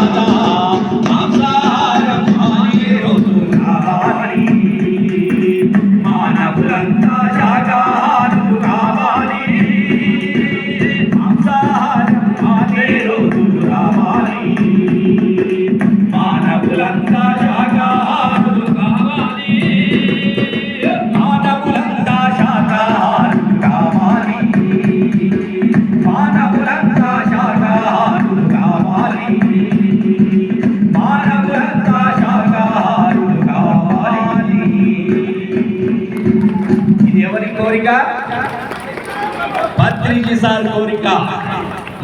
రాజా మాంసాహారం మానే రోజు రావాలి మానవులంతా శాకాహారులు కావాలి మాంసాహారం మానే రోజు రావాలి మానవులంతా శాకాహారులు కావాలి మానవులంతా శాకాహారులు కావాలి మానవులంతా శాకాహారులు కావాలి మానవులంతా శాకాహారులు కావాలి. ఇది ఎవరి కోరిక? పత్రిజీ సార్ కోరిక.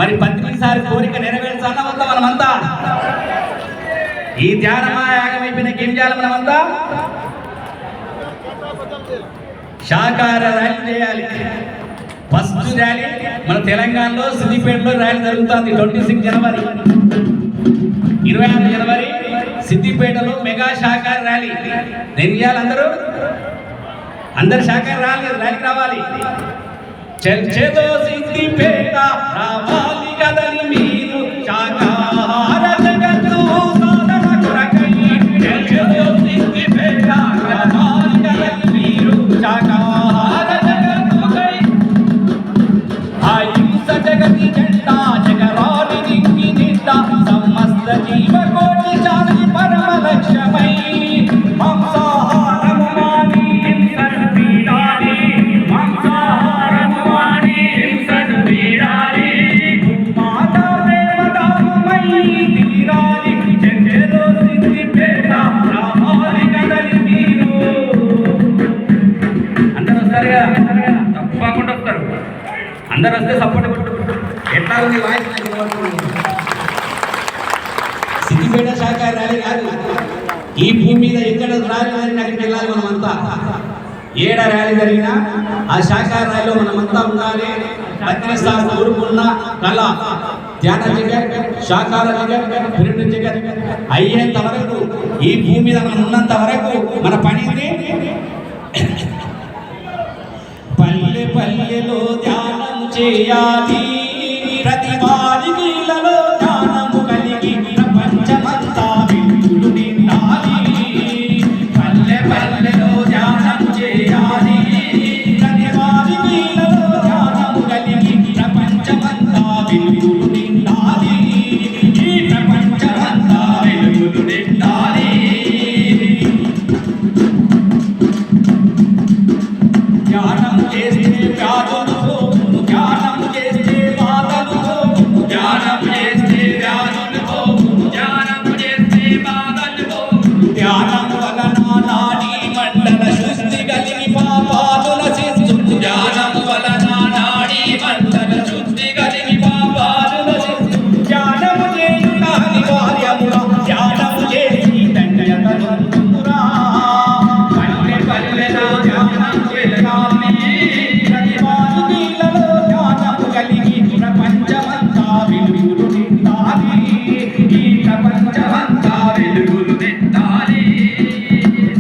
మరి పత్రిజీ సార్ కోరిక నెరవేర్చాలా వద్దా మనమంతా? ఈ ధ్యానమాయాగం అయిపోయినాక ఏం చేయాలి మనమంతా? శాకాహార ర్యాలీ చేయాలి. ఫస్ట్ ర్యాలీ మన తెలంగాణలో సిద్దిపేటలో ర్యాలీ జరుగుతుంది 26 జనవరి 26 జనవరి సిద్దిపేటలో మెగా శాకాహార ర్యాలీ. ఏం చేయాలి? అందరూ శాకాహార ర్యాలీకి రావాలి. చేతో సిద్దిపేట రావాలి కదని మీరు శాకాహార జగత్తు సాధన కొరకై చేతో సిద్దిపేట రావాలి కదని మీరు శాకాహార జగత్తుకై అహింస జగతి జెండా జగరాలి దిక్కి నిండా సమస్త జీవకోటి శాంతి పరమ లక్ష్యమై మాంసాహారము మాని హింసను వీడాలి మాంసాహారము మాని హింసను వీడాలి మాతా దేవతామై తీరాలి జగేదో సిద్దిపేట రావాలి కదలి మీరు. అందరూ వస్తారుగా? తప్పకుండా వస్తారు. అందరూ వస్తే సపోర్ట్ కొట్టు. ఎట్లా ఉంది వాయిస్? సిద్దిపేట శాఖాహార ర్యాలీ కాదు, ఈ భూమి మీద ఎక్కడ ర్యాలీ జరిగినా అక్కడికి వెళ్ళాలి మనమంతా. ఏడ ర్యాలీ జరిగినా ఆ శాఖాహార ర్యాలీలో మనమంతా ఉండాలి. పత్రిసార్ కోరుకున్న కళ ధ్యాన జగత్ శాఖాహార జగత్ పిరమిడ్ జగత్ అయ్యేంత వరకు ఈ భూమి మీద మనం ఉన్నంత వరకు మన పని పల్లె పల్లెలో ధ్యానం చేయాలి. ప్రతి వారికి ఇళ్లలో ధ్యానము కలిగి ప్రపంచమంతా వెలుగులు నిండాలి. పల్లె పల్లెలో ధ్యానం చేయాలి. ప్రతి వారికి ఇళ్లలో ధ్యానము కలిగి ప్రపంచమంతా వెలుగులు నిండాలి. ఈ ప్రపంచమంతా వెలుగులు నిండాలి. ధ్యానం చేస్తే వ్యాధులు పోవును, ధ్యానం చేస్తే బాధలు పోవును, ధ్యానం చేస్తే వ్యాధులు పోవును, ధ్యానం చేస్తే బాధలు పోవును. ధ్యానం వలన నాడీ మండల శుద్ధి కలిగి పాపాలు నశించును. ధ్యానం వలన నాడీ మండల శుద్ధి కలిగి పాపాలు నశించును. ధ్యానము చేయుట అనివార్యమురా, ధ్యానము చేసి ధన్యతనొందుమురా. పల్లె పల్లెలో ధ్యానం చేయాలి. ప్రతి వారికి ఇళ్లలో ధ్యానము కలిగి ప్రపంచమంతా వెలుగులు నిండాలి. ఈ ప్రపంచమంతా వెలుగులు నిండాలి.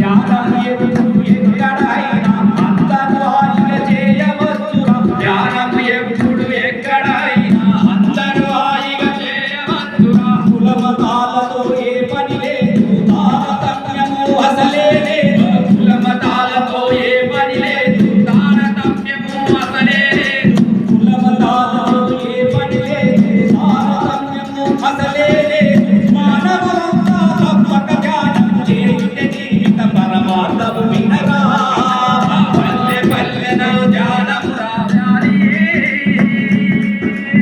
ధ్యానం ఎప్పుడు ఎక్కడైనా అందరూ హాయిగా చేయవచ్చురా. ధ్యానం ఎప్పుడు ఎక్కడైనా అందరూ హాయిగా చేయవచ్చురా. కులమతాలతో ఏ పని లేదు, తారతమ్యము అసలే లేదు. కులమతాలతో ఏ పని లేదు, తారతమ్యము అసలే లేదు. కులమతాలతో ఏ పని లేదు, తారతమ్యము అసలే లేదు. మానవులంతా తప్పక ధ్యానం చేయుటే జీవిత పరమార్థము వినరా. పల్లె పల్లెలో ధ్యానం రావాలి.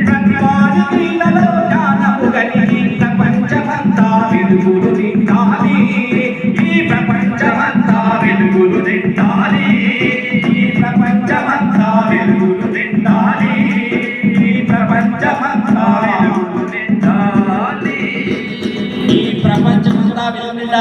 ప్రతి వారికి ఇళ్లలో ధ్యానము కలిగి ప్రపంచమంతా వెలుగులు నిండాలి. ఈ ప్రపంచమంతా వెలుగులు నిండాలి. ఈ ప్రపంచమంతా వెలుగులు నిండాలి. ఈ ప్రపంచమంతా